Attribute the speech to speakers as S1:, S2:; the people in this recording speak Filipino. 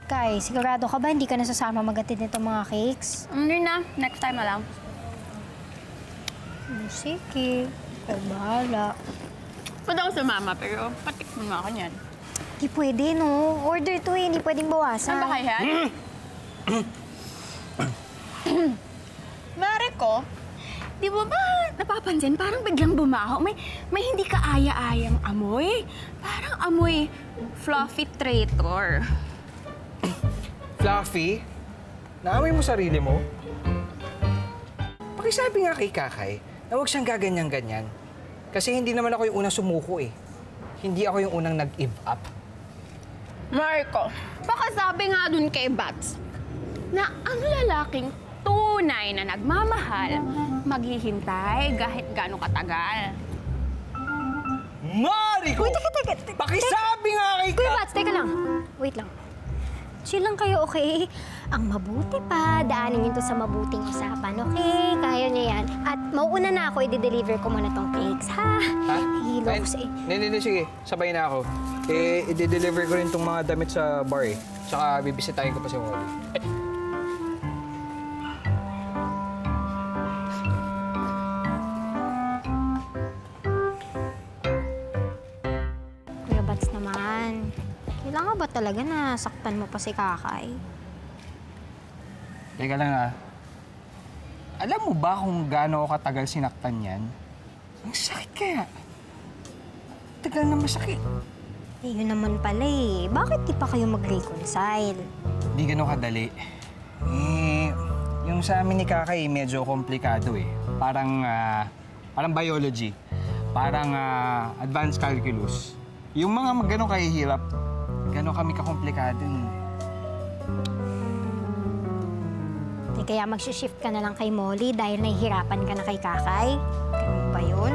S1: Kai, sigurado ka ba hindi ka nasasama mag-atid nitong mga cakes?
S2: Hindi na. Next time na lang.
S1: Sige. Ikaw bahala.
S2: Pwede ako sumama, pero patikman mo ako niyan.
S1: Di pwede, no? Order to eh. Hindi pwedeng bawasan.
S2: Saan ba kaya? Mariko, di mo ba napapansin? Parang biglang bumaho. May hindi kaaya-ayang amoy. Parang amoy fluffy traitor.
S3: Fluffy? Naamoy mo sarili mo? Pakisabi nga kay Kakay na huwag siyang gaganyan-ganyan. Kasi hindi naman ako yung unang sumuko eh. Hindi ako yung unang nag-give up.
S2: Marco, baka sabi nga dun kay Bats na ang lalaking tunay na nagmamahal, maghihintay kahit gaano katagal.
S3: Mariko!
S1: Uy, teka.
S3: Pakisabi nga kay
S1: Kuya Bats, teka lang. Wait lang. Chill lang kayo, okay? Ang mabuti pa, daanin niyo to sa mabuting usapan, okay? Kaya niya yan. At mauuna na ako, i-deliver ko muna tong cakes, ha?
S3: Ha?
S1: Hilo ko sa
S3: Hindi, sige. Sabay na ako. I-deliver ko rin tong mga damit sa bar eh. Tsaka bibisitahin ko pa si Wally.
S1: Kuya Bats naman. Kailangan ba talaga na saktan mo pa si Kakay?
S3: Teka lang ah. Alam mo ba kung gaano ako katagal sinaktan yan? Ang sakit kaya. Tagal na masakit.
S1: Eh, yun naman pala eh. Bakit di pa kayo mag-reconcile?
S3: Hindi ganun kadali. Eh, yung sa amin ni Kakay medyo komplikado eh. Parang biology. Parang advanced calculus. Yung mga gano'ng kahihirap, gano'n kami kakomplikado.
S1: Kaya mag-shift ka na lang kay Molly dahil nahihirapan ka na kay Kakay? Ganun ba yun?